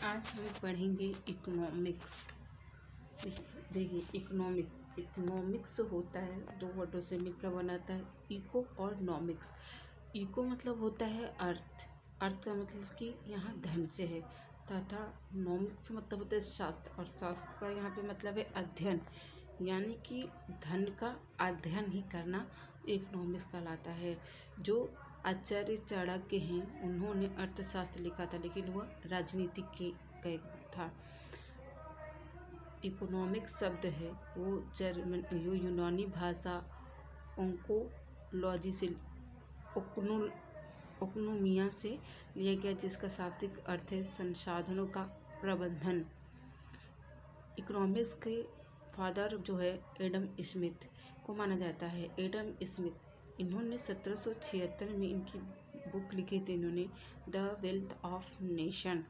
आज हम पढ़ेंगे इकोनॉमिक्स। देखिए इकोनॉमिक्स होता है दो वर्डों से मिलकर बनाता है, इको और नॉमिक्स। इको मतलब होता है अर्थ का मतलब कि यहाँ धन से है, तथा नॉमिक्स मतलब होता है शास्त्र, और शास्त्र का यहाँ पे मतलब है अध्ययन, यानी कि धन का अध्ययन ही करना इकोनॉमिक्स कहलाता है। जो आचार्य चाणक्य हैं उन्होंने अर्थशास्त्र लिखा था, लेकिन वह राजनीति के था। इकोनॉमिक्स शब्द है वो यूनानी भाषा ओंकोलॉजी से ओकोनोमिया से लिया गया, जिसका शाब्दिक अर्थ है संसाधनों का प्रबंधन। इकोनॉमिक्स के फादर जो है एडम स्मिथ को माना जाता है। एडम स्मिथ इन्होंने 1776 में इनकी बुक लिखी थी, इन्होंने the wealth of nation.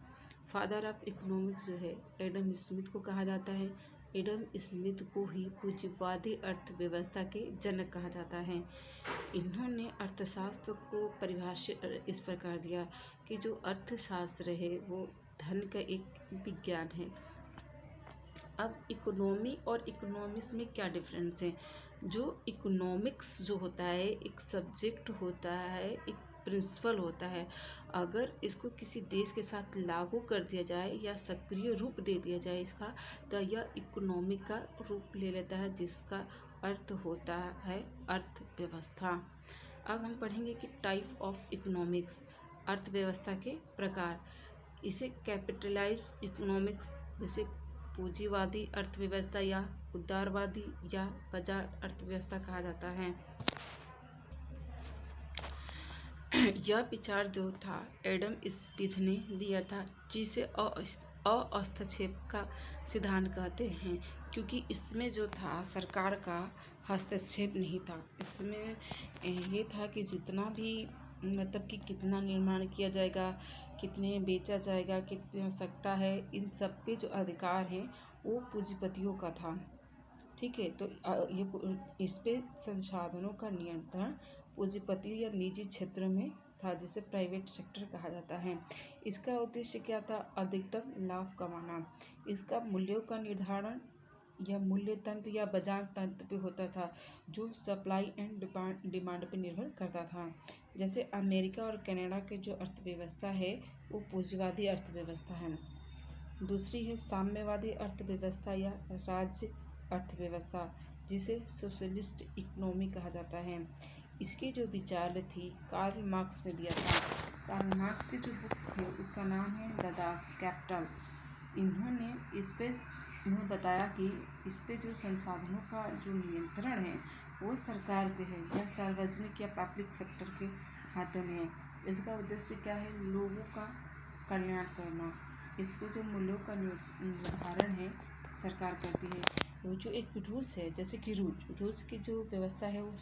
Father of economics जो है एडम स्मिथ को कहा जाता है। एडम स्मिथ को ही पूंजीवादी अर्थव्यवस्था के जनक कहा जाता है। इन्होंने अर्थशास्त्र को परिभाषित इस प्रकार दिया कि जो अर्थशास्त्र है वो धन का एक विज्ञान है। अब इकोनॉमी और इकोनॉमिक्स में क्या डिफरेंस है? जो इकोनॉमिक्स जो होता है एक सब्जेक्ट होता है, एक प्रिंसिपल होता है। अगर इसको किसी देश के साथ लागू कर दिया जाए या सक्रिय रूप दे दिया जाए इसका, तो यह इकोनॉमी का रूप ले लेता है, जिसका अर्थ होता है अर्थव्यवस्था। अब हम पढ़ेंगे कि टाइप ऑफ इकोनॉमिक्स, अर्थव्यवस्था के प्रकार। इसे कैपिटलाइज इकोनॉमिक्स जैसे पूंजीवादी अर्थव्यवस्था या उदारवादी या बाजार अर्थव्यवस्था कहा जाता है। यह विचार जो था एडम स्मिथ ने लिया था, जिसे अहस्तक्षेप का सिद्धांत कहते हैं, क्योंकि इसमें जो था सरकार का हस्तक्षेप नहीं था। इसमें ये था कि जितना भी मतलब कि कितना निर्माण किया जाएगा, कितने बेचा जाएगा, कितनी आवश्यकता है, इन सब के जो अधिकार हैं वो पूंजीपतियों का था। ठीक है, तो ये इस पे संसाधनों का नियंत्रण पूंजीपति या निजी क्षेत्र में था, जिसे प्राइवेट सेक्टर कहा जाता है। इसका उद्देश्य क्या था? अधिकतम लाभ कमाना। इसका मूल्यों का निर्धारण या मूल्य तंत्र या बाजार तंत्र पे होता था, जो सप्लाई एंड डिमांड पे निर्भर करता था। जैसे अमेरिका और कनाडा के जो अर्थव्यवस्था है वो पूंजीवादी अर्थव्यवस्था है। दूसरी है साम्यवादी अर्थव्यवस्था या राज्य अर्थव्यवस्था, जिसे सोशलिस्ट इकोनॉमी कहा जाता है। इसकी जो विचार थी कार्ल मार्क्स ने दिया था। कार्ल मार्क्स की जो बुक है उसका नाम है द दास कैपिटल। इन्होंने बताया कि इस पे जो संसाधनों का जो नियंत्रण है वो सरकार पे है या सार्वजनिक या पब्लिक सेक्टर के हाथों में है। इसका उद्देश्य क्या है? लोगों का कल्याण करना। इसके जो मूल्यों का निर्धारण है सरकार करती है। जो एक रूस है, जैसे कि रूस की जो व्यवस्था है वो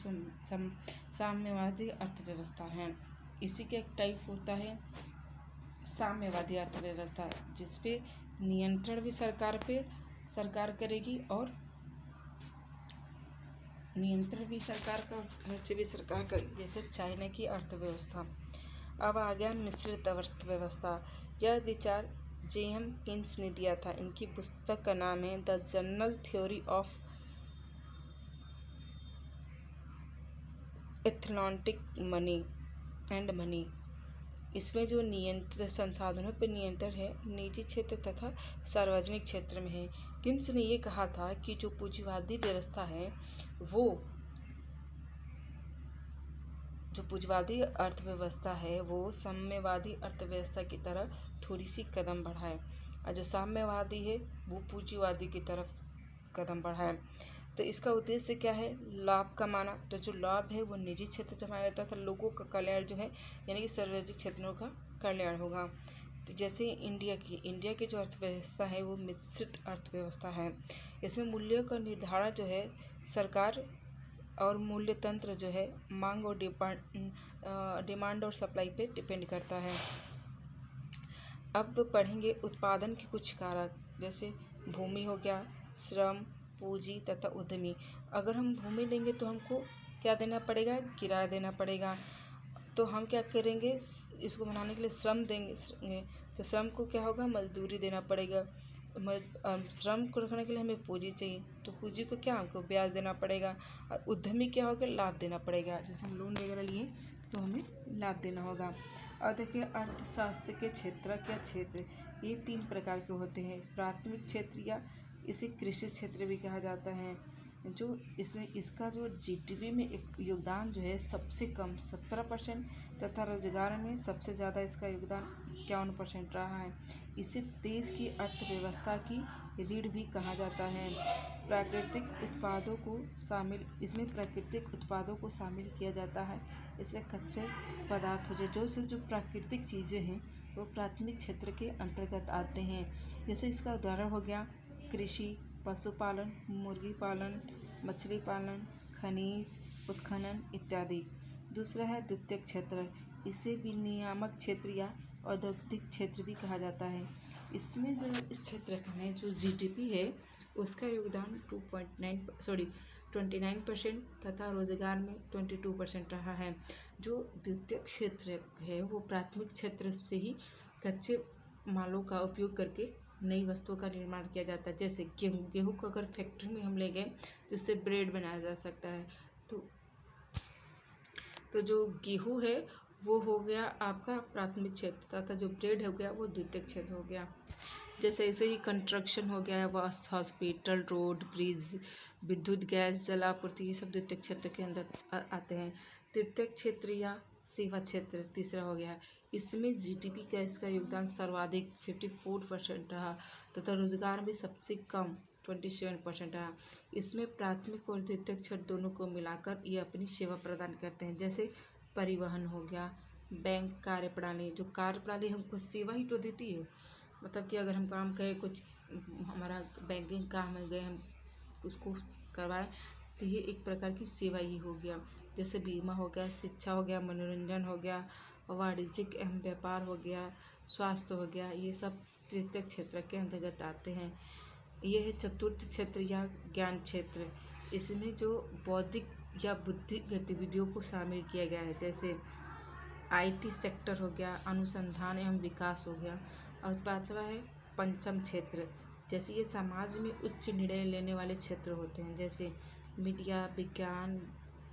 साम्यवादी अर्थव्यवस्था है। इसी का एक टाइप होता है साम्यवादी अर्थव्यवस्था, जिसपे नियंत्रण भी सरकार करेगी और नियंत्रण भी सरकार का, खर्च भी सरकार करेगी, जैसे चाइना की अर्थव्यवस्था। अब आ गया मिश्रित अर्थव्यवस्था। यह विचार जेएम किन्स ने दिया था। इनकी पुस्तक का नाम है द जनरल थ्योरी ऑफ एथलॉन्टिक मनी। इसमें जो नियंत्रण संसाधनों पर नियंत्रण है निजी क्षेत्र तथा सार्वजनिक क्षेत्र में है। किन्स ने ये कहा था कि जो पूंजीवादी व्यवस्था है वो जो पूंजीवादी अर्थव्यवस्था है वो साम्यवादी अर्थव्यवस्था की तरफ थोड़ी सी कदम बढ़ाए, और जो साम्यवादी है वो पूंजीवादी की तरफ कदम बढ़ाए। तो इसका उद्देश्य क्या है? लाभ कमाना। तो जो लाभ है वो निजी क्षेत्र से कमाया जाता था, लोगों का कल्याण जो है यानी कि सार्वजनिक क्षेत्रों का कल्याण होगा। तो जैसे इंडिया की जो अर्थव्यवस्था है वो मिश्रित अर्थव्यवस्था है। इसमें मूल्यों का निर्धारण जो है सरकार और मूल्य तंत्र जो है मांग और डिमांड और सप्लाई पे डिपेंड करता है। अब पढ़ेंगे उत्पादन के कुछ कारक, जैसे भूमि हो गया, श्रम, पूंजी तथा उद्यमी। अगर हम भूमि लेंगे तो हमको क्या देना पड़ेगा? किराया देना पड़ेगा। तो हम क्या करेंगे, इसको बनाने के लिए श्रम देंगे। तो श्रम को क्या होगा, मजदूरी देना पड़ेगा। श्रम को रखने के लिए हमें पूंजी चाहिए, तो पूंजी को क्या, हमको ब्याज देना पड़ेगा। और उद्यमी क्या होगा, लाभ देना पड़ेगा। जैसे हम लोन वगैरह लिए तो हमें लाभ देना होगा। और देखिए अर्थशास्त्र के क्षेत्र, क्या क्षेत्र, ये 3 प्रकार के होते हैं। प्राथमिक क्षेत्र या इसे कृषि क्षेत्र भी कहा जाता है। जो इसका जो जीडीपी में एक योगदान जो है सबसे कम 17% तथा रोजगार में सबसे ज़्यादा इसका योगदान 51% रहा है। इसे देश की अर्थव्यवस्था की रीढ़ भी कहा जाता है। इसमें प्राकृतिक उत्पादों को शामिल किया जाता है। इसमें कच्चे पदार्थ जो प्राकृतिक चीज़ें हैं वो प्राथमिक क्षेत्र के अंतर्गत आते हैं। जैसे इसका उदाहरण हो गया कृषि, पशुपालन, मुर्गी पालन, मछली पालन, खनिज उत्खनन इत्यादि। दूसरा है द्वितीयक क्षेत्र, इसे विनियामक क्षेत्र या औद्योगिक क्षेत्र भी कहा जाता है। इसमें जो इस क्षेत्र में जो जीडीपी है उसका योगदान 29% तथा रोजगार में 22% रहा है। जो द्वितीयक क्षेत्र है वो प्राथमिक क्षेत्र से ही कच्चे मालों का उपयोग करके नई वस्तुओं का निर्माण किया जाता है। जैसे गेहूँ को अगर फैक्ट्री में हम ले गए तो इससे ब्रेड बनाया जा सकता है। तो जो गेहूँ है वो हो गया आपका प्राथमिक क्षेत्र तथा जो ब्रेड हो गया वो द्वितीयक क्षेत्र हो गया। जैसे ऐसे ही कंस्ट्रक्शन हो गया, बस, हॉस्पिटल, रोड, ब्रिज, विद्युत, गैस, जल आपूर्ति, ये सब द्वितीयक क्षेत्र के अंदर आते हैं। तृतीयक क्षेत्र या सेवा क्षेत्र तीसरा हो गया। इसमें जीडीपी का इसका योगदान सर्वाधिक 54% रहा तथा रोजगार में सबसे कम 27% रहा। इसमें प्राथमिक और द्वितीयक क्षेत्र दोनों को मिलाकर ये अपनी सेवा प्रदान करते हैं। जैसे परिवहन हो गया, बैंक कार्यप्रणाली, जो कार्यप्रणाली हमको सेवा ही तो देती है। मतलब कि अगर हम काम करें, कुछ हमारा बैंकिंग काम है गए, हम उसको करवाएं तो ये एक प्रकार की सेवा ही हो गया। जैसे बीमा हो गया, शिक्षा हो गया, मनोरंजन हो गया, वाणिज्यिक एवं व्यापार हो गया, स्वास्थ्य हो गया, ये सब तृतीयक क्षेत्र के अंतर्गत आते हैं। यह है चतुर्थ क्षेत्र या ज्ञान क्षेत्र। इसमें जो बौद्धिक या बुद्धिक गतिविधियों को शामिल किया गया है। जैसे आईटी सेक्टर हो गया, अनुसंधान एवं विकास हो गया। और 5वां है पंचम क्षेत्र। जैसे ये समाज में उच्च निर्णय लेने वाले क्षेत्र होते हैं, जैसे मीडिया, विज्ञान,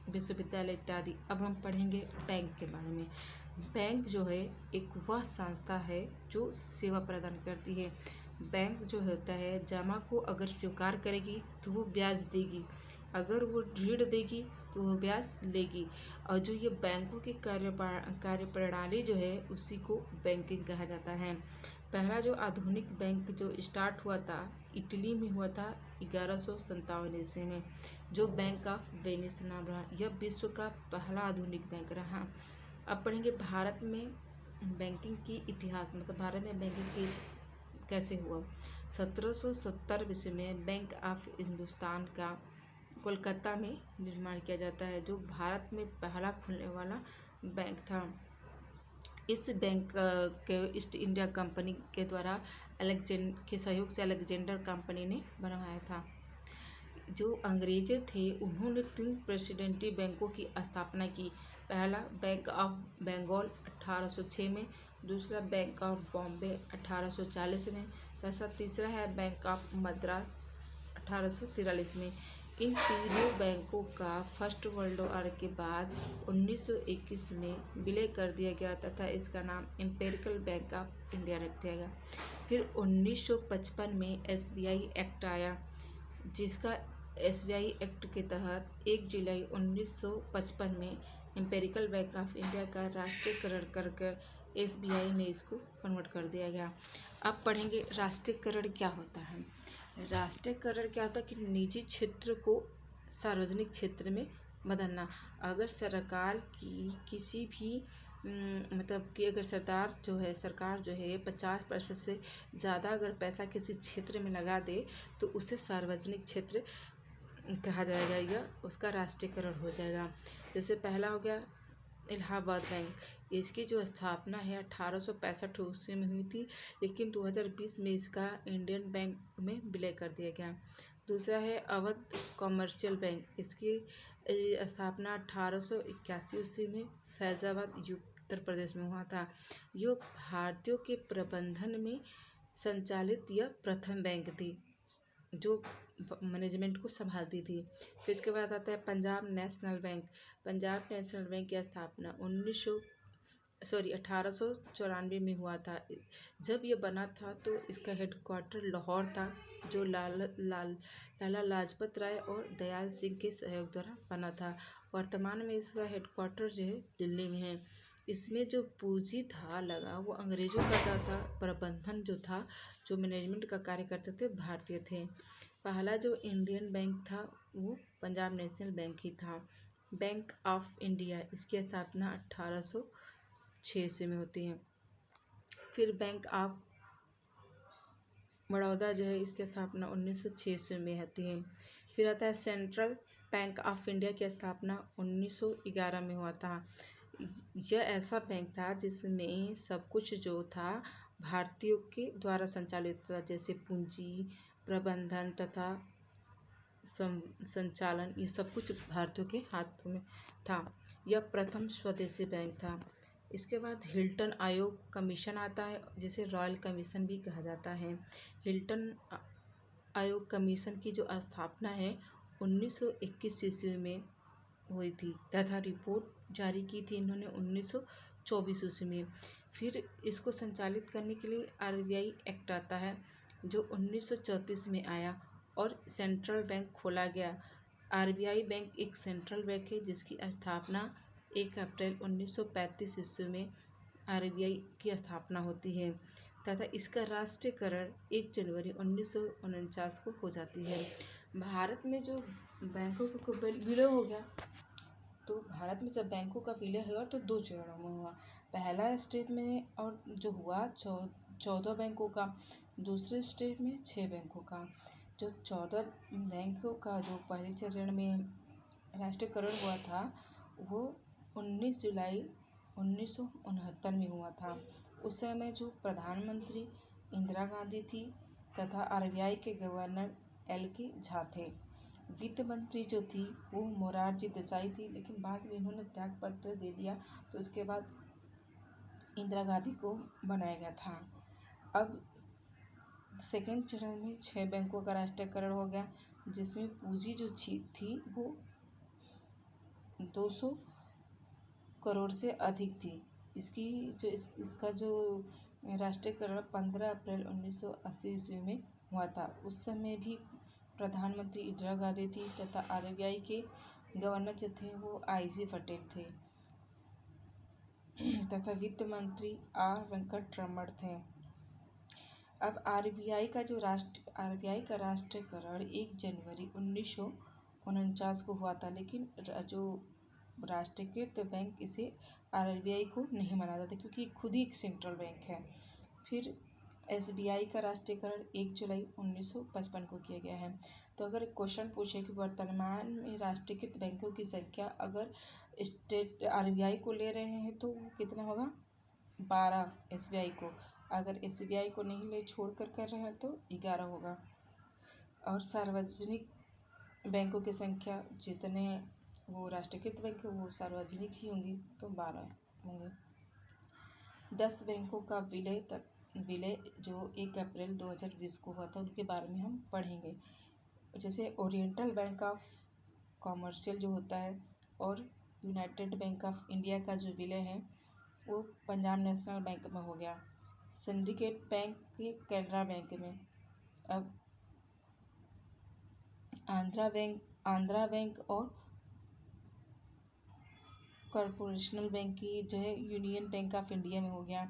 विश्वविद्यालय इत्यादि। अब हम पढ़ेंगे बैंक के बारे में। बैंक जो है एक वह संस्था है जो सेवा प्रदान करती है। बैंक जो होता है जमा को अगर स्वीकार करेगी तो वो ब्याज देगी, अगर वो ऋण देगी तो वो ब्याज लेगी। और जो ये बैंकों की कार्यप्रणाली जो है उसी को बैंकिंग कहा जाता है। पहला जो आधुनिक बैंक जो स्टार्ट हुआ था इटली में हुआ था 1157 ईस्वी में, जो बैंक ऑफ वेनिस नाम रहा। यह विश्व का पहला आधुनिक बैंक रहा। अब पढ़ेंगे भारत में बैंकिंग की इतिहास, मतलब भारत में बैंकिंग की कैसे हुआ। 1770 ईस्वी में बैंक ऑफ हिंदुस्तान का कोलकाता में निर्माण किया जाता है, जो भारत में पहला खुलने वाला बैंक था। इस बैंक के ईस्ट इंडिया कंपनी के द्वारा के सहयोग से अलेक्जेंडर कंपनी ने बनवाया था। जो अंग्रेज थे उन्होंने 3 प्रेसिडेंटी बैंकों की स्थापना की। पहला बैंक ऑफ बंगाल 1806 में, दूसरा बैंक ऑफ बॉम्बे 1840 में तथा तीसरा है बैंक ऑफ मद्रास 1843 में। इन तीनों बैंकों का फर्स्ट वर्ल्ड वॉर के बाद 1921 में विलय कर दिया गया तथा इसका नाम एम्पिरिकल बैंक ऑफ इंडिया रख दिया गया। फिर 1955 में एसबीआई एक्ट आया, जिसका एसबीआई एक्ट के तहत 1 जुलाई 1955 में एम्पिरिकल बैंक ऑफ इंडिया का राष्ट्रीयकरण कर एसबीआई में इसको कन्वर्ट कर दिया गया। अब पढ़ेंगे राष्ट्रीयकरण क्या होता है। राष्ट्रीयकरण क्या होता है कि निजी क्षेत्र को सार्वजनिक क्षेत्र में बदलना। अगर सरकार की किसी भी मतलब कि अगर सरकार जो है 50% से ज़्यादा अगर पैसा किसी क्षेत्र में लगा दे तो उसे सार्वजनिक क्षेत्र कहा जाएगा या उसका राष्ट्रीयकरण हो जाएगा। जैसे पहला हो गया इलाहाबाद बैंक। इसकी जो स्थापना है 1865 ईस्वी में हुई थी, लेकिन 2020 में इसका इंडियन बैंक में विलय कर दिया गया। दूसरा है अवध कॉमर्शियल बैंक। इसकी स्थापना 1881 ईस्वी में फैजाबाद उत्तर प्रदेश में हुआ था। यह भारतीयों के प्रबंधन में संचालित यह प्रथम बैंक थी जो मैनेजमेंट को संभालती थी। फिर इसके बाद आता है Punjab national bank. Punjab national bank की स्थापना 1894 में हुआ था। जब ये बना था तो इसका हेडक्वार्टर लाहौर था, जो लाला लाजपत राय और दयाल सिंह के सहयोग द्वारा बना था। वर्तमान में इसका हेडक्वार्टर जो है दिल्ली में है। इसमें जो पूंजी था लगा वो अंग्रेजों का था, प्रबंधन जो था, जो मैनेजमेंट का कार्य करते थे, भारतीय थे। पहला जो इंडियन बैंक था वो पंजाब नेशनल बैंक ही था। बैंक ऑफ इंडिया, इसकी स्थापना 1806 में होती है। फिर बैंक ऑफ बड़ौदा जो है, इसकी स्थापना 1906 में होती है। फिर आता है सेंट्रल बैंक ऑफ इंडिया की स्थापना 1911 में हुआ था। यह ऐसा बैंक था जिसमें सब कुछ जो था भारतीयों के द्वारा संचालित था, जैसे पूंजी प्रबंधन तथा संचालन, ये सब कुछ भारतीयों के हाथों में था। यह प्रथम स्वदेशी बैंक था। इसके बाद हिल्टन आयोग कमीशन आता है, जिसे रॉयल कमीशन भी कहा जाता है। हिल्टन आयोग कमीशन की जो स्थापना है 1921 ईस्वी में हुई थी तथा रिपोर्ट जारी की थी इन्होंने 1924 ईस्वी में। फिर इसको संचालित करने के लिए आरबीआई एक्ट आता है जो 1934 में आया और सेंट्रल बैंक खोला गया। आरबीआई बैंक एक सेंट्रल बैंक है जिसकी स्थापना 1 अप्रैल 1935 ईस्वी में आरबीआई की स्थापना होती है तथा इसका राष्ट्रीयकरण 1 जनवरी 1949 को हो जाती है। भारत में जो बैंकों का विलय हो गया, तो भारत में जब बैंकों का विलय हुआ तो 2 चरणों में हुआ। पहला स्टेप में और जो हुआ 14 बैंकों का, दूसरे स्टेप में 6 बैंकों का। जो 14 बैंकों का जो पहले चरण में राष्ट्रीयकरण हुआ था वो 19 जुलाई 1969 में हुआ था। उस समय जो प्रधानमंत्री इंदिरा गांधी थी तथा आरबीआई के गवर्नर एल.के. झा थे। वित्त मंत्री जो थी वो मोरारजी देसाई थी, लेकिन बाद में इन्होंने त्याग पत्र दे दिया, तो उसके बाद इंदिरा गांधी को बनाया गया था। अब सेकेंड चरण में 6 बैंकों का राष्ट्रीयकरण हो गया, जिसमें पूंजी जो थी वो 200 करोड़ से अधिक थी। इसका जो राष्ट्रीयकरण 15 अप्रैल 1980 ईस्वी में हुआ था। उस समय भी प्रधानमंत्री इंदिरा गांधी थी तथा आरबीआई के गवर्नर जो थे वो आई.जी. पटेल थे तथा वित्त मंत्री आर. वेंकटरमण थे। अब आरबीआई का राष्ट्रीयकरण 1 जनवरी 1949 को हुआ था, लेकिन जो राष्ट्रीयकृत बैंक इसे आरबीआई को नहीं माना जाता क्योंकि खुद ही एक सेंट्रल बैंक है। फिर एसबीआई का राष्ट्रीयकरण 1 जुलाई 1955 को किया गया है। तो अगर क्वेश्चन पूछे कि वर्तमान में राष्ट्रीयकृत बैंकों की संख्या अगर स्टेट आरबीआई को ले रहे हैं तो वो कितना होगा, 12 एसबीआई को। अगर एसबीआई को नहीं ले छोड़ कर रहे हैं तो 11 होगा। और सार्वजनिक बैंकों की संख्या जितने वो राष्ट्रीयकृत बैंक है वो सार्वजनिक ही होंगी, तो 12 होंगे। 10 बैंकों का विलय जो 1 अप्रैल 2020 को हुआ था, उनके बारे में हम पढ़ेंगे। जैसे ओरिएंटल बैंक ऑफ कॉमर्शियल जो होता है और यूनाइटेड बैंक ऑफ इंडिया का जो विलय है वो पंजाब नेशनल बैंक में हो गया। सिंडिकेट बैंक के कैनरा बैंक में। अब आंध्रा बैंक और कॉर्पोरेशनल बैंक की जो है यूनियन बैंक ऑफ इंडिया में हो गया।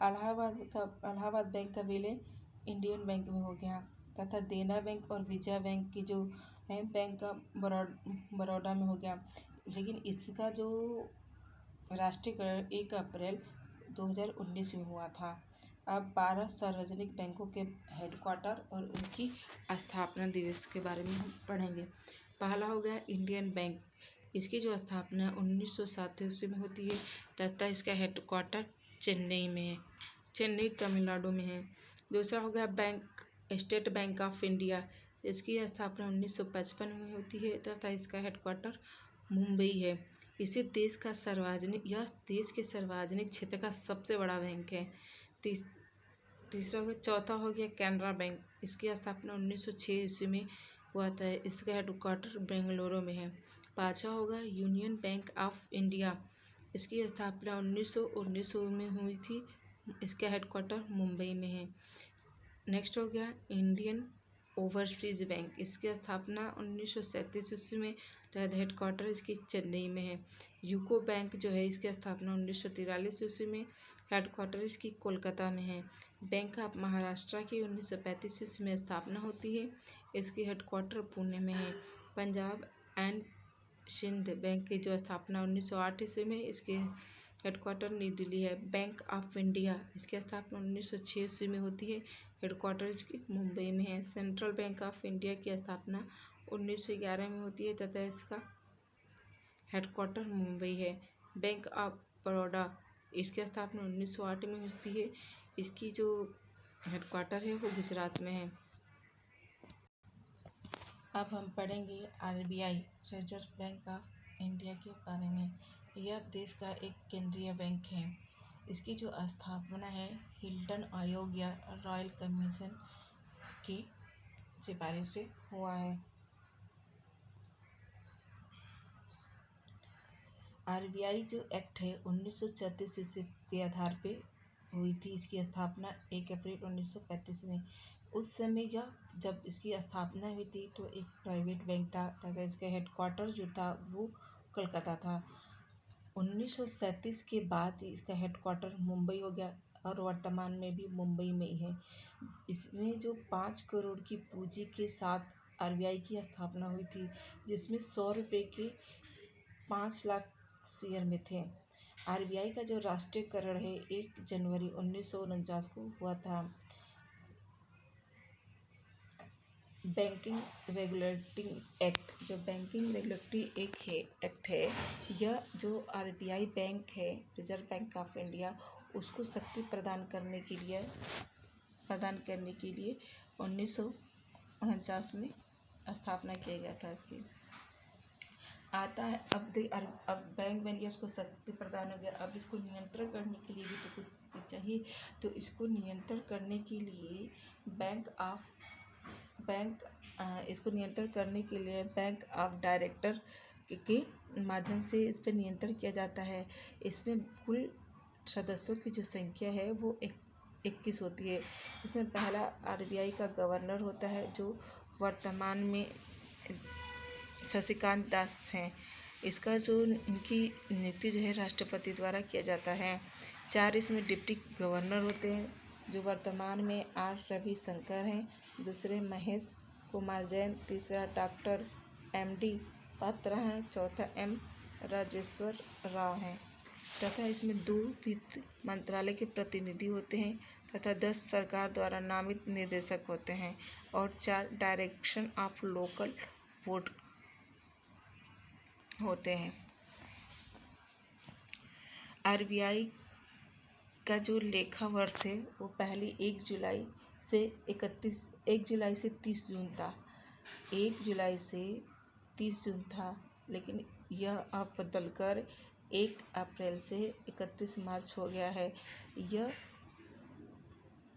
इलाहाबाद बैंक का विलय इंडियन बैंक में हो गया तथा देना बैंक और विजया बैंक की जो है बैंक ऑफ बड़ौदा में हो गया। लेकिन इसका जो राष्ट्रीयकरण 1 अप्रैल 2019 में हुआ था। अब 12 सार्वजनिक बैंकों के हेडक्वार्टर और उनकी स्थापना दिवस के बारे में हम पढ़ेंगे। पहला हो गया इंडियन बैंक। इसकी जो स्थापना 1907 ईस्वी में होती है तथा इसका हेडक्वार्टर चेन्नई में है, चेन्नई तमिलनाडु में है। दूसरा हो गया स्टेट बैंक ऑफ इंडिया। इसकी स्थापना 1955 में होती है तथा इसका हेडक्वार्टर मुंबई है। यह देश के सार्वजनिक क्षेत्र का सबसे बड़ा बैंक है। तीसरा हो गया, चौथा हो गया कैनरा बैंक। इसकी स्थापना 1906 ईस्वी में हुआ था। इसका हेडक्वार्टर बेंगलुरु में है। पाँचवा होगा यूनियन बैंक ऑफ इंडिया। इसकी स्थापना 1919 में हुई थी। इसका हेडक्वार्टर मुंबई में है। नेक्स्ट हो गया इंडियन ओवरसीज बैंक। इसकी स्थापना 1937 ईस्वी में, तहत हेडक्वार्टर इसकी चेन्नई में है। यूको बैंक जो है, इसकी स्थापना 1943 ईस्वी में, हेडक्वार्टर इसकी कोलकाता में है। बैंक ऑफ महाराष्ट्र की 1935 ईस्वी में स्थापना होती है। इसकी हेडक्वार्टर पुणे में है। पंजाब एंड सिंध बैंक की जो स्थापना 1908 ईस्वी में, इसके हेडक्वार्टर नई दिल्ली है। बैंक ऑफ इंडिया, इसकी स्थापना 1906 ईस्वी में होती है। हेडक्वार्टर इसकी मुंबई में है। सेंट्रल बैंक ऑफ इंडिया की स्थापना 1911 में होती है तथा इसका हेडक्वार्टर मुंबई है। बैंक ऑफ बड़ौदा, इसकी स्थापना 1908 में होती है। इसकी जो हेडक्वार्टर है वो गुजरात में है। अब हम पढ़ेंगे RBI, reserve bank of India के बारे में। यह देश का एक केंद्रीय बैंक है। इसकी जो स्थापना है हिल्टन आयोग या रॉयल कमीशन की सिफारिश पे हुआ है। RBI जो एक्ट है 1934 ईस्वी के आधार पे हुई थी। इसकी स्थापना 1 अप्रैल 1935 में। उस समय जब इसकी स्थापना हुई थी तो एक प्राइवेट बैंक था तथा इसका हेडक्वार्टर जो था वो कलकत्ता था। 1937 के बाद इसका हेडक्वार्टर मुंबई हो गया और वर्तमान में भी मुंबई में ही है। इसमें जो 5 करोड़ की पूंजी के साथ RBI की स्थापना हुई थी, जिसमें 100 रुपये के 5 लाख शेयर में थे। RBI का जो राष्ट्रीयकरण है 1 जनवरी 1949 को हुआ था। बैंकिंग रेगुलेटिंग एक्ट, जो बैंकिंग रेगुलेटरी एक्ट है, यह जो RBI बैंक है, रिजर्व बैंक ऑफ इंडिया, उसको शक्ति प्रदान करने के लिए 1949 में स्थापना किया गया था। इसकी आता है अब बैंक बन गया, उसको शक्ति प्रदान हो गया। अब इसको नियंत्रण करने के लिए भी तो कुछ चाहिए। तो इसको नियंत्रण करने के लिए बैंक ऑफ डायरेक्टर के माध्यम से इस पर नियंत्रण किया जाता है। इसमें कुल सदस्यों की जो संख्या है वो 21 होती है। इसमें पहला RBI का गवर्नर होता है, जो वर्तमान में शशिकांत दास हैं। इसका जो इनकी नियुक्ति जो है राष्ट्रपति द्वारा किया जाता है। 4 इसमें डिप्टी गवर्नर होते हैं, जो वर्तमान में R रविशंकर हैं, दूसरे महेश कुमार जैन, तीसरा डॉक्टर MD पात्रा हैं, चौथा M राजेश्वर राव हैं तथा इसमें 2 वित्त मंत्रालय के प्रतिनिधि होते हैं तथा 10 सरकार द्वारा नामित निदेशक होते हैं और 4 डायरेक्शन ऑफ लोकल बोर्ड होते हैं। RBI का जो लेखा वर्ष है वो पहले 1 जुलाई से 30 जून था। 1 जुलाई से 30 जून था, लेकिन यह अब बदलकर 1 अप्रैल से 31 मार्च हो गया है। यह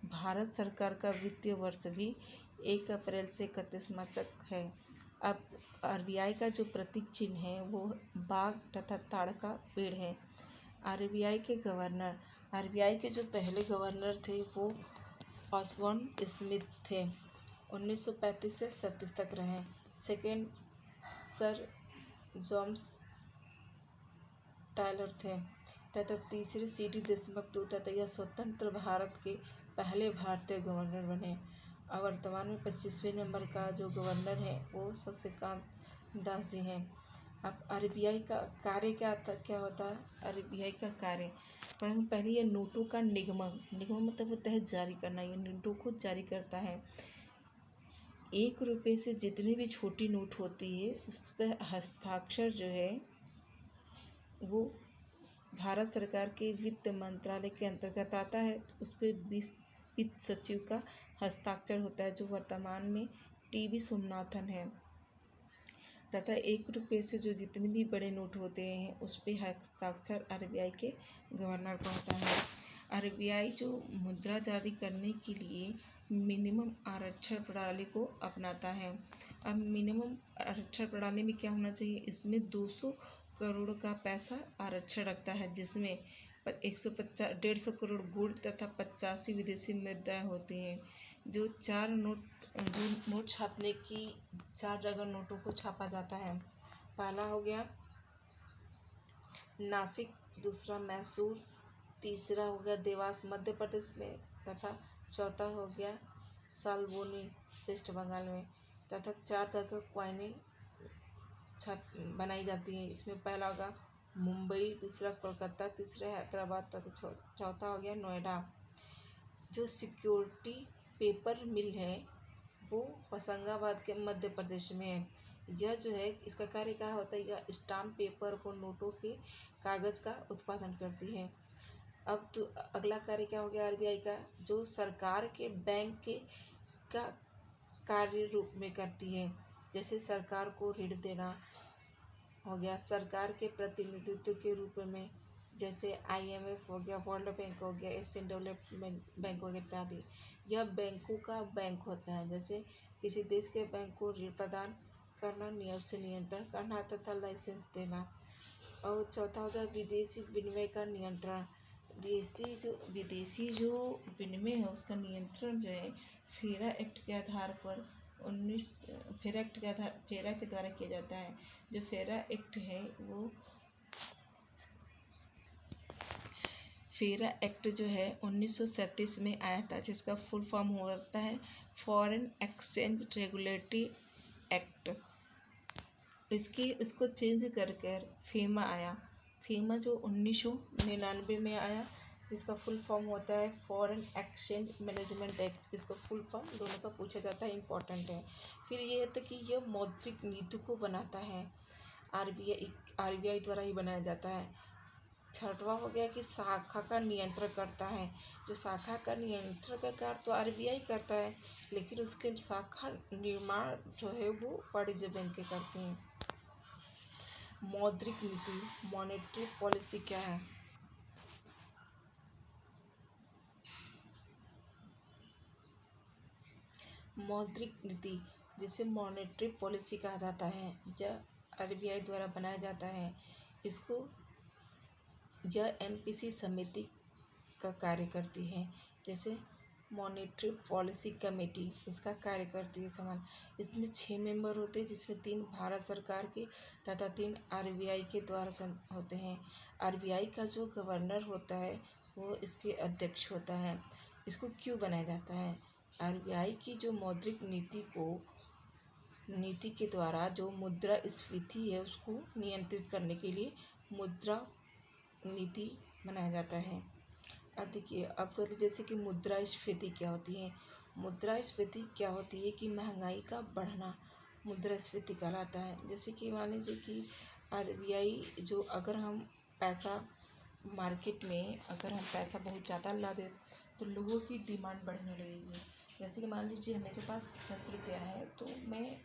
भारत सरकार का वित्तीय वर्ष भी 1 अप्रैल से 31 मार्च तक है। अब RBI का जो प्रतीक चिन्ह है वो बाघ तथा ताड़ का पेड़ है। RBI के गवर्नर, RBI के जो पहले गवर्नर थे वो ऑसबॉर्न स्मिथ थे, 1935 से 37 तक रहे। सेकेंड सर जेम्स टायलर थे तथा तीसरे CD देशमुख तथा यह स्वतंत्र भारत के पहले भारतीय गवर्नर बने। और वर्तमान में 25वें नंबर का जो गवर्नर है वो शशिकांत दास जी हैं। अब RBI का कार्य क्या होता है? RBI का कार्य पहले ये नोटों का निगमन मतलब होता है जारी करना। ये नोटों को जारी करता है। 1 रुपये से जितनी भी छोटी नोट होती है उस पर हस्ताक्षर जो है वो भारत सरकार के वित्त मंत्रालय के अंतर्गत आता है। उस पर वित्त सचिव का हस्ताक्षर होता है, जो वर्तमान में TB सोमनाथन है तथा 1 रुपये से जो जितने भी बड़े नोट होते हैं उस पे हस्ताक्षर आरबीआई के गवर्नर का होता है। आरबीआई जो मुद्रा जारी करने के लिए मिनिमम आरक्षण प्रणाली को अपनाता है। अब मिनिमम आरक्षण प्रणाली में क्या होना चाहिए, इसमें 200 करोड़ का पैसा आरक्षण रखता है, जिसमें 150 करोड़ गोल्ड तथा 85 विदेशी मुद्राएं होती हैं। जो नोट छापने की 4 जगह नोटों को छापा जाता है। पहला हो गया नासिक, दूसरा मैसूर, तीसरा हो गया देवास मध्य प्रदेश में, तथा चौथा हो गया सालबोनी वेस्ट बंगाल में, तथा 4 जगह क्वाइनें बनाई जाती हैं। इसमें पहला होगा मुंबई, दूसरा कोलकाता, तीसरा हैदराबाद तथा चौथा हो गया नोएडा। जो सिक्योरिटी पेपर मिल है वो होशंगाबाद के मध्य प्रदेश में है। यह जो है इसका कार्य क्या होता है, यह स्टाम्प पेपर और नोटों के कागज़ का उत्पादन करती है। अब तो अगला कार्य क्या हो गया आरबीआई का, जो सरकार के बैंक के का कार्य रूप में करती है। जैसे सरकार को ऋण देना हो गया, सरकार के प्रतिनिधित्व के रूप में, जैसे आईएमएफ हो गया, वर्ल्ड बैंक हो गया, एशियन डेवलपमेंट बैंक हो गया इत्यादि। यह बैंकों का बैंक होता है। जैसे किसी देश के बैंक को ऋण प्रदान करना, नियम से नियंत्रण करना तथा लाइसेंस देना। और चौथा हो गया विदेशी विनिमय का नियंत्रण। विदेशी जो विनिमय है उसका नियंत्रण जो है फेरा एक्ट के आधार पर फेरा के द्वारा किया जाता है। जो फेरा एक्ट है वो फेरा एक्ट जो है 1937 में आया था, जिसका फुल फॉर्म होता है फॉरेन एक्सचेंज रेगुलेटरी एक्ट। इसको चेंज कर फेमा आया। फेमा जो 1999 में आया, जिसका फुल फॉर्म होता है फॉरेन एक्सचेंज मैनेजमेंट एक्ट। इसका फुल फॉर्म दोनों का पूछा जाता है, इम्पोर्टेंट है। फिर ये है तो कि यह मौद्रिक नीति को बनाता है, आरबीआई द्वारा ही बनाया जाता है। छठवां हो गया कि शाखा का नियंत्रण करता है। जो शाखा का नियंत्रण का कार्य तो आरबीआई करता है, लेकिन उसके शाखा निर्माण जो है वो वाणिज्य बैंक करते हैं। मौद्रिक नीति, मॉनेटरी पॉलिसी क्या है? मौद्रिक नीति जिसे मॉनेटरी पॉलिसी कहा जाता है, यह आरबीआई द्वारा बनाया जाता है। यह एमपीसी समिति का कार्य करती है। जैसे मॉनेटरी पॉलिसी कमेटी इसका कार्य करती है समान। इसमें 6 मेंबर होते हैं, जिसमें 3 भारत सरकार के तथा 3 आरबीआई के द्वारा होते हैं। आरबीआई का जो गवर्नर होता है वो इसके अध्यक्ष होता है। इसको क्यों बनाया जाता है? आरबीआई की जो मौद्रिक नीति के द्वारा जो मुद्रास्फीति है उसको नियंत्रित करने के लिए मुद्रा नीति बनाया जाता है। अब देखिए, अब जैसे कि मुद्रास्फीति क्या होती है। मुद्रास्फीति क्या होती है कि महंगाई का बढ़ना मुद्रास्फीति कहलाता है। जैसे कि मान लीजिए कि आरबीआई जो अगर हम पैसा मार्केट में अगर हम पैसा बहुत ज़्यादा ला दे तो लोगों की डिमांड बढ़ने लगेगी। जैसे कि मान लीजिए मेरे पास 10 रुपया है, तो मैं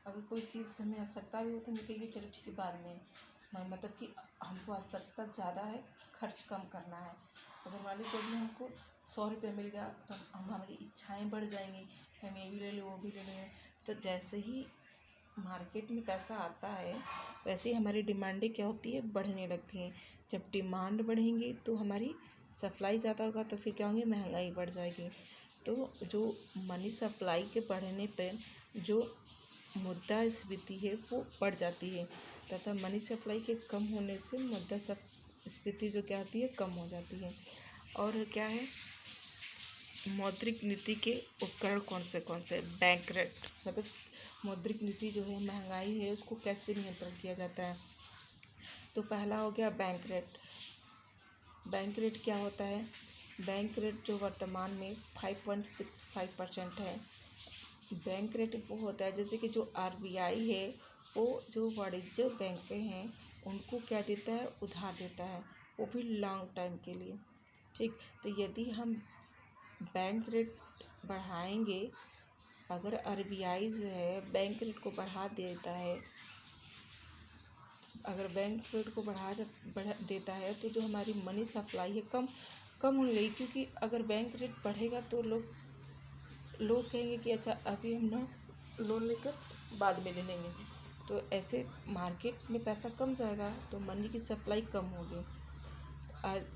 अगर कोई चीज़ हमें आवश्यकता भी हो तो निकलेगी, चलो ठीक है बाद में, मतलब कि हमको आवश्यकता ज़्यादा है, खर्च कम करना है। अगर मान लीजिए अभी हमको 100 रुपये मिल गया तो हमारी इच्छाएं बढ़ जाएंगी, हम ये भी ले लें वो भी ले लें। तो जैसे ही मार्केट में पैसा आता है वैसे ही हमारी डिमांडें क्या होती है, बढ़ने लगती हैं। जब डिमांड बढ़ेंगी तो हमारी सप्लाई ज़्यादा होगा, तो फिर क्या होंगे, महंगाई बढ़ जाएगी। तो जो मनी सप्लाई के बढ़ने पर जो मुद्रास्फीति है वो बढ़ जाती है, तथा मनी सप्लाई के कम होने से मुद्रास्फीति जो क्या होती है, कम हो जाती है। और क्या है, मौद्रिक नीति के उपकरण कौन से? बैंक रेट, मतलब मौद्रिक नीति जो है महंगाई है उसको कैसे नियंत्रण किया जाता है। तो पहला हो गया बैंक रेट। बैंक रेट क्या होता है? बैंक रेट जो वर्तमान में 5.65% है। बैंक रेट वो होता है जैसे कि जो आरबीआई है वो जो वाणिज्य बैंक हैं उनको क्या देता है, उधार देता है, वो भी लॉन्ग टाइम के लिए। ठीक, तो यदि हम बैंक रेट बढ़ाएंगे, अगर आरबीआई जो है बैंक रेट को बढ़ा देता है अगर बैंक रेट को बढ़ा देता है तो जो हमारी मनी सप्लाई है कम होने लगी, क्योंकि अगर बैंक रेट बढ़ेगा तो लोग कहेंगे कि अच्छा अभी हम ना लोन लेकर बाद में ले लेंगे, तो ऐसे मार्केट में पैसा कम जाएगा तो मनी की सप्लाई कम होगी।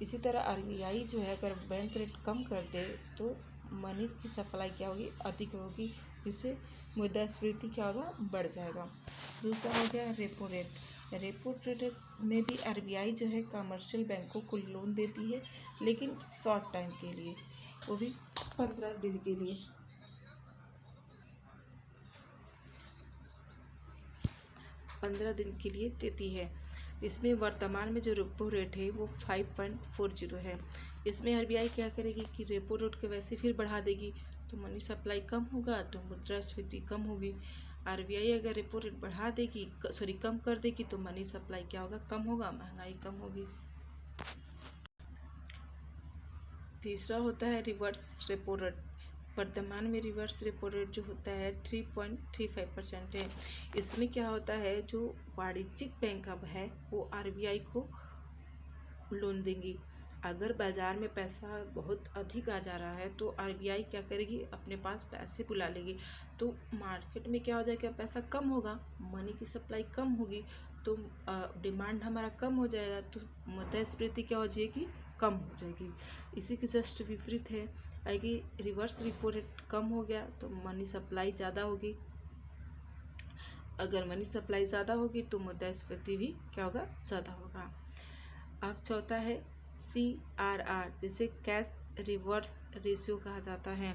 इसी तरह आरबीआई जो है अगर बैंक रेट कम कर दे तो मनी की सप्लाई क्या होगी, अधिक होगी, जिससे मुद्रास्फीति क्या होगा, बढ़ जाएगा। दूसरा हो गया रेपो रेट। रेपो रेट में भी आरबीआई जो है कमर्शियल बैंकों को लोन देती है, लेकिन शॉर्ट टाइम के लिए, वो भी 15 दिन के लिए। 15 दिन के लिए देती है। इसमें वर्तमान में जो रेपो रेट है वो 5.40 है। इसमें आरबीआई क्या करेगी कि रेपो रेट के वैसे फिर बढ़ा देगी, तो मनी सप्लाई कम होगा तो मुद्रास्फीति कम होगी। आरबीआई अगर रेपो रेट बढ़ा देगी कम कर देगी तो मनी सप्लाई क्या होगा, कम होगा, महंगाई कम होगी। तीसरा होता है रिवर्स रेपो रेट। वर्तमान में रिवर्स रेपो रेट जो होता है 3.35% है। इसमें क्या होता है, जो वाणिज्यिक बैंक अब है वो आरबीआई को लोन देंगी। अगर बाजार में पैसा बहुत अधिक आ जा रहा है तो आरबीआई क्या करेगी, अपने पास पैसे बुला लेगी, तो मार्केट में क्या हो जाएगा, पैसा कम होगा, मनी की सप्लाई कम होगी, तो डिमांड हमारा कम हो जाएगा, तो मुद्रास्फीति क्या हो जाएगी, कम हो जाएगी। इसी के जस्ट विपरीत है आएगी रिवर्स रेपो रेट कम हो गया तो मनी सप्लाई ज़्यादा होगी। अगर मनी सप्लाई ज़्यादा होगी तो मुद्रास्फीति भी क्या होगा, ज़्यादा होगा। अब चौथा है CRR, जिसे कैश रिवर्स रेशियो कहा जाता है।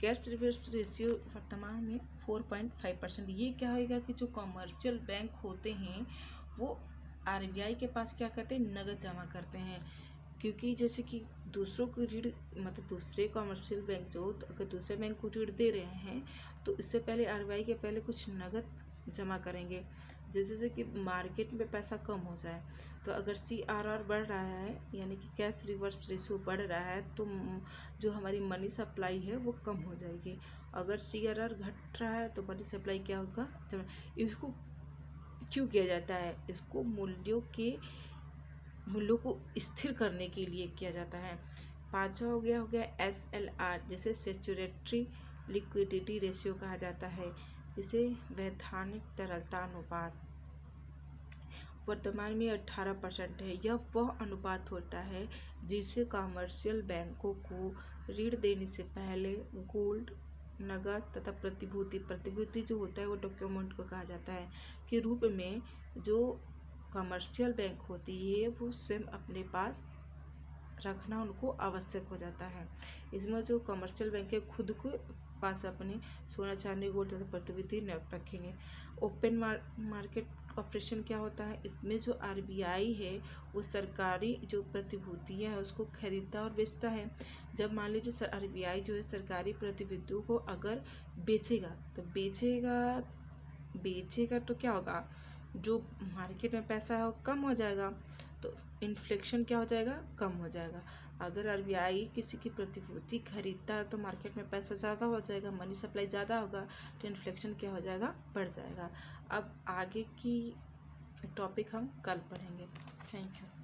कैश रिवर्स रेशियो वर्तमान में 4.5%। ये क्या होगा कि जो कमर्शियल बैंक होते हैं वो आरबीआई के पास क्या करते हैं, नगद जमा करते हैं, क्योंकि जैसे कि दूसरों को ऋण, मतलब दूसरे कमर्शियल बैंक जो अगर दूसरे बैंक को ऋण दे रहे हैं तो इससे पहले आरबीआई के पहले कुछ नगद जमा करेंगे, जैसे कि मार्केट में पैसा कम हो जाए। तो अगर CRR बढ़ रहा है यानी कि कैश रिवर्स रेशियो बढ़ रहा है तो जो हमारी मनी सप्लाई है वो कम हो जाएगी। अगर CRR घट रहा है तो मनी सप्लाई क्या होगा, इसको क्यों किया जाता है, इसको मूल्यों को स्थिर करने के लिए किया जाता है। पांचवा हो गया SLR, जिसे सेचुरेटरी लिक्विडिटी रेशियो कहा जाता है, इसे वैधानिक तरलता अनुपात। वर्तमान में 18% है। यह वह अनुपात होता है जिसे कमर्शियल बैंकों को ऋण देने से पहले गोल्ड, नगद तथा प्रतिभूति जो होता है वो डॉक्यूमेंट को कहा जाता है के रूप में जो कमर्शियल बैंक होती है वो स्वयं अपने पास रखना उनको आवश्यक हो जाता है। इसमें जो कमर्शियल बैंक है खुद को पास अपने सोना चांदी गोल्ड तथा प्रतिभूति न रखेंगे। ओपन मार्केट ऑपरेशन क्या होता है, इसमें जो आरबीआई है वो सरकारी जो प्रतिभूतियाँ हैं उसको खरीदता और बेचता है। जब मान लीजिए आरबीआई जो है सरकारी प्रतिभूतियों को अगर बेचेगा तो क्या होगा, जो मार्केट में पैसा है वो कम हो जाएगा, तो इन्फ्लेशन क्या हो जाएगा, कम हो जाएगा। अगर आरबीआई किसी की प्रतिभूति खरीदता है तो मार्केट में पैसा ज़्यादा हो जाएगा, मनी सप्लाई ज़्यादा होगा, तो इन्फ्लेशन क्या हो जाएगा, बढ़ जाएगा। अब आगे की टॉपिक हम कल पढ़ेंगे। Thank you.